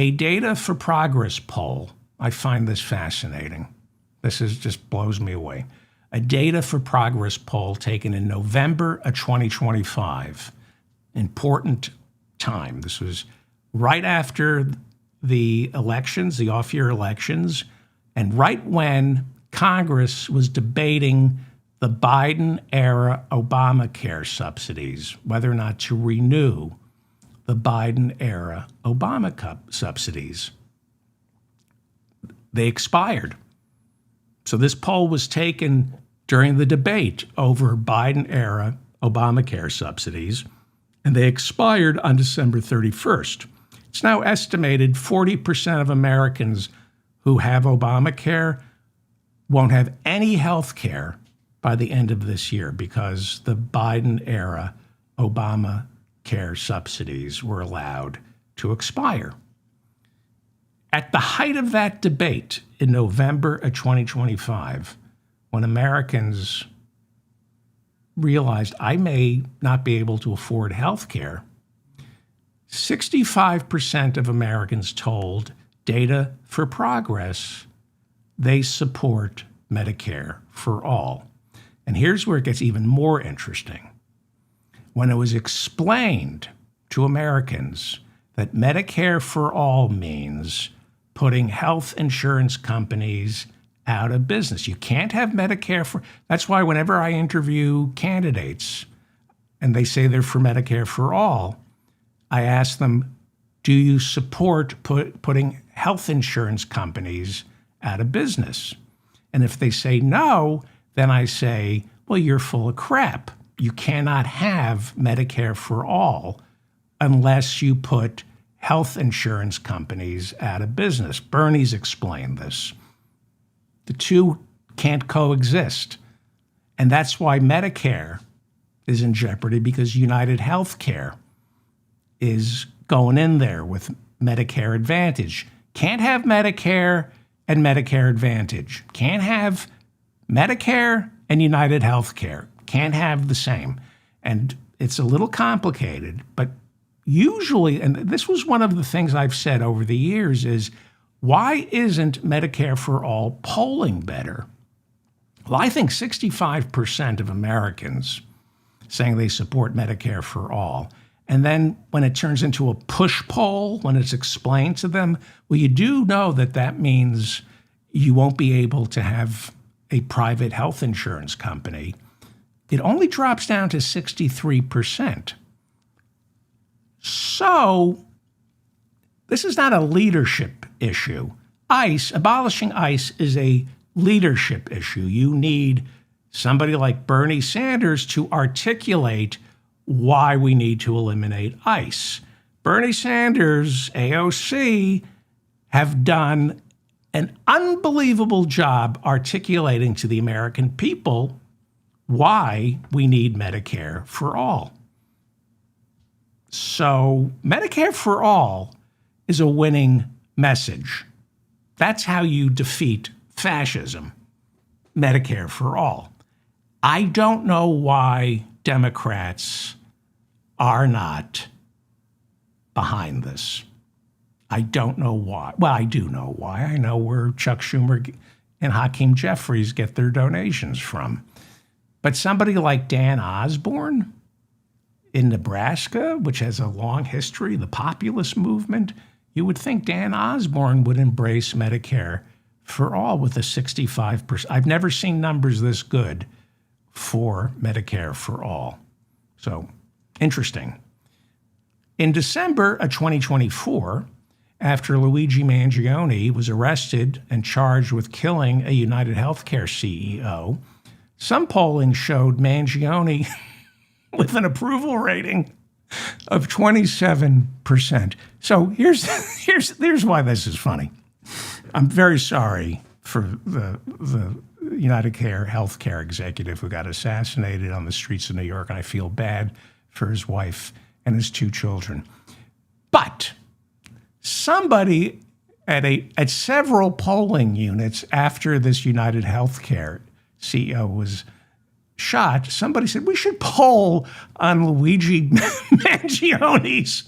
A Data for Progress poll. I find this fascinating. This just blows me away. A Data for Progress poll taken in November of 2025. Important time. This was right after the elections, the off-year elections, and right when Congress was debating the Biden-era Obamacare subsidies, whether or not to renew the Biden-era Obamacare subsidies. They expired. So this poll was taken during the debate over Biden-era Obamacare subsidies, and they expired on December 31st. It's now estimated 40% of Americans who have Obamacare won't have any health care by the end of this year because the Biden-era Obamacare subsidies were allowed to expire. At the height of that debate in November of 2025, when Americans realized I may not be able to afford health care, 65% of Americans told Data for Progress they support Medicare for all. And here's where it gets even more interesting. When it was explained to Americans that Medicare for all means putting health insurance companies out of business. You can't have Medicare for, that's why whenever I interview candidates and they say they're for Medicare for all, I ask them, do you support putting health insurance companies out of business? And if they say no, then I say, well, you're full of crap. You cannot have Medicare for all unless you put health insurance companies out of business. Bernie's explained this. The two can't coexist. And that's why Medicare is in jeopardy, because United Healthcare is going in there with Medicare Advantage. Can't have Medicare and Medicare Advantage. Can't have Medicare and United Healthcare. Can't have the same. And it's a little complicated, but usually, and this was one of the things I've said over the years, is why isn't Medicare for all polling better? Well, I think 65% of Americans saying they support Medicare for all. And then when it turns into a push poll, when it's explained to them, well, you do know that that means you won't be able to have a private health insurance company. It only drops down to 63%. So this is not a leadership issue. ICE, abolishing ICE is a leadership issue. You need somebody like Bernie Sanders to articulate why we need to eliminate ICE. Bernie Sanders, AOC, have done an unbelievable job articulating to the American people why we need Medicare for all. So Medicare for all is a winning message. That's how you defeat fascism. Medicare for all. I don't know why Democrats are not behind this. I don't know why. Well, I do know why. I know where Chuck Schumer and Hakeem Jeffries get their donations from. But somebody like Dan Osborne in Nebraska, which has a long history, the populist movement, you would think Dan Osborne would embrace Medicare for all with a 65%. I've never seen numbers this good for Medicare for all. So, interesting. In December of 2024, after Luigi Mangione was arrested and charged with killing a United Healthcare CEO, some polling showed Mangione with an approval rating of 27%. So here's why this is funny. I'm very sorry for the United Healthcare executive who got assassinated on the streets of New York, and I feel bad for his wife and his two children. But somebody at several polling units after this United Healthcare CEO was shot, somebody said, we should poll on Luigi Mangione's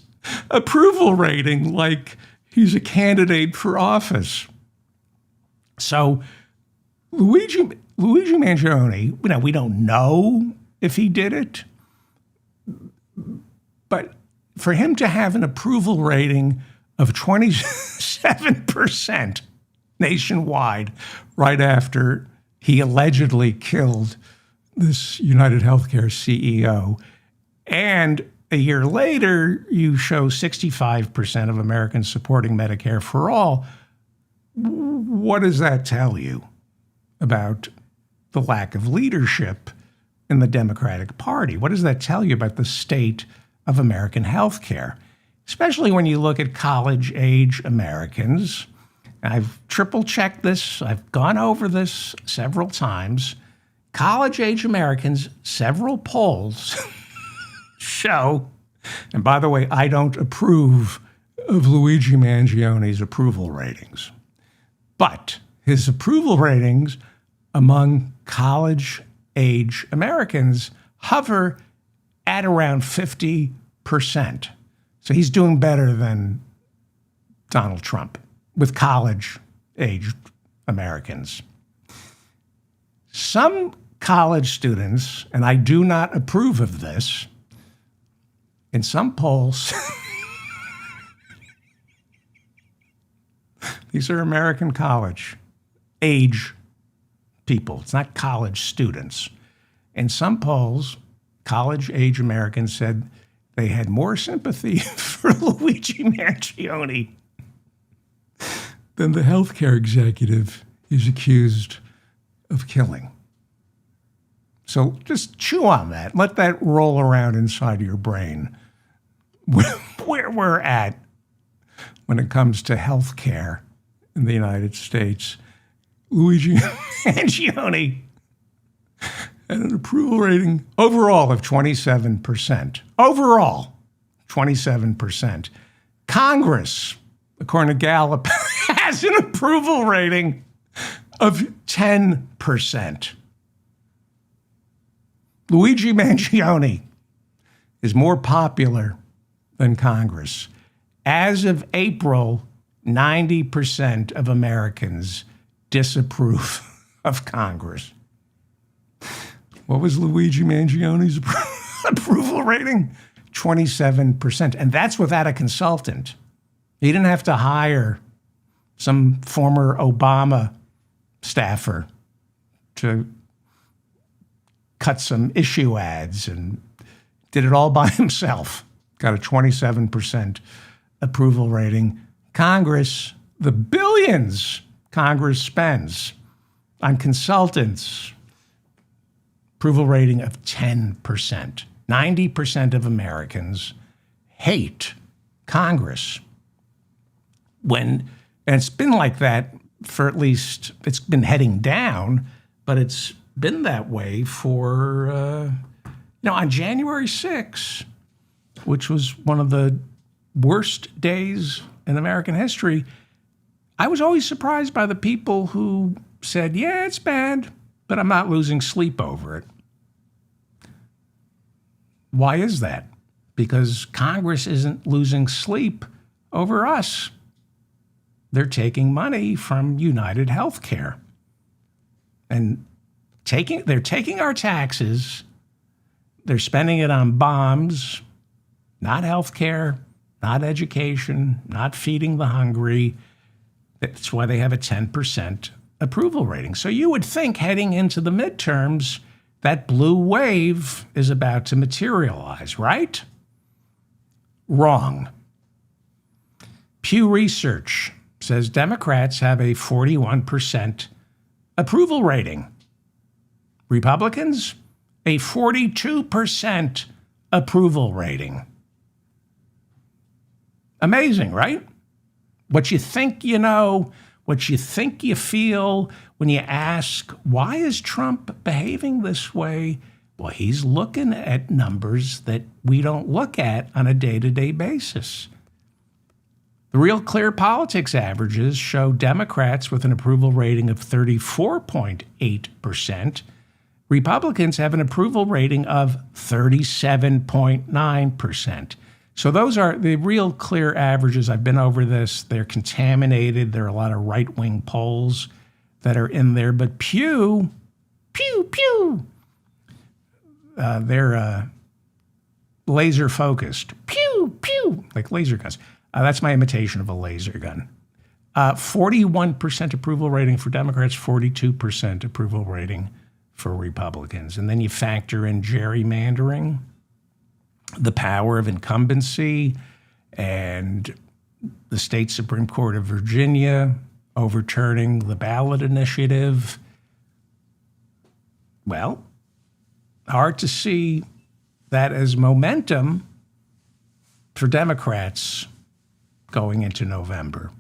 approval rating like he's a candidate for office. So Luigi Mangione, we don't know if he did it, but for him to have an approval rating of 27% nationwide right after he allegedly killed this United Healthcare CEO, and a year later, you show 65% of Americans supporting Medicare for all. What does that tell you about the lack of leadership in the Democratic Party? What does that tell you about the state of American healthcare? Especially when you look at college-age Americans. I've triple-checked this. I've gone over this several times. College-age Americans, several polls show, and by the way, I don't approve of Luigi Mangione's approval ratings, but his approval ratings among college-age Americans hover at around 50%. So he's doing better than Donald Trump with college-aged Americans. Some college students, and I do not approve of this, in some polls, these are American college age people. It's not college students. In some polls, college age Americans said they had more sympathy for Luigi Mangione than the healthcare executive he's accused of killing. So just chew on that. Let that roll around inside your brain. Where we're at when it comes to health care in the United States. Luigi Mangione had an approval rating overall of 27%. Overall, 27%. Congress, according to Gallup, has an approval rating of 10%. Luigi Mangione is more popular than Congress. As of April, 90% of Americans disapprove of Congress. What was Luigi Mangione's approval rating? 27%. And that's without a consultant. He didn't have to hire some former Obama staffer to cut some issue ads and did it all by himself. Got a 27% approval rating. Congress, the billions Congress spends on consultants, approval rating of 10%. 90% of Americans hate Congress. And it's been like that for at least, it's been heading down, but it's been that way for, on January 6th, which was one of the worst days in American history, I was always surprised by the people who said, yeah, it's bad, but I'm not losing sleep over it. Why is that? Because Congress isn't losing sleep over us. They're taking money from United Healthcare. And they're taking our taxes, they're spending it on bombs, not healthcare, not education, not feeding the hungry. That's why they have a 10% approval rating. So you would think heading into the midterms, that blue wave is about to materialize, right? Wrong. Pew Research says Democrats have a 41% approval rating. Republicans, a 42% approval rating. Amazing, right? What you think you know, what you think you feel when you ask, why is Trump behaving this way? Well, he's looking at numbers that we don't look at on a day-to-day basis. The Real Clear Politics averages show Democrats with an approval rating of 34.8%. Republicans have an approval rating of 37.9%. So those are the real clear averages. I've been over this. They're contaminated. There are a lot of right-wing polls that are in there. But Pew, they're laser focused. Pew, pew, like laser guns. That's my imitation of a laser gun. 41% approval rating for Democrats, 42% approval rating for Republicans. And then you factor in gerrymandering, the power of incumbency, and the state Supreme Court of Virginia overturning the ballot initiative. Well, hard to see that as momentum for Democrats going into November.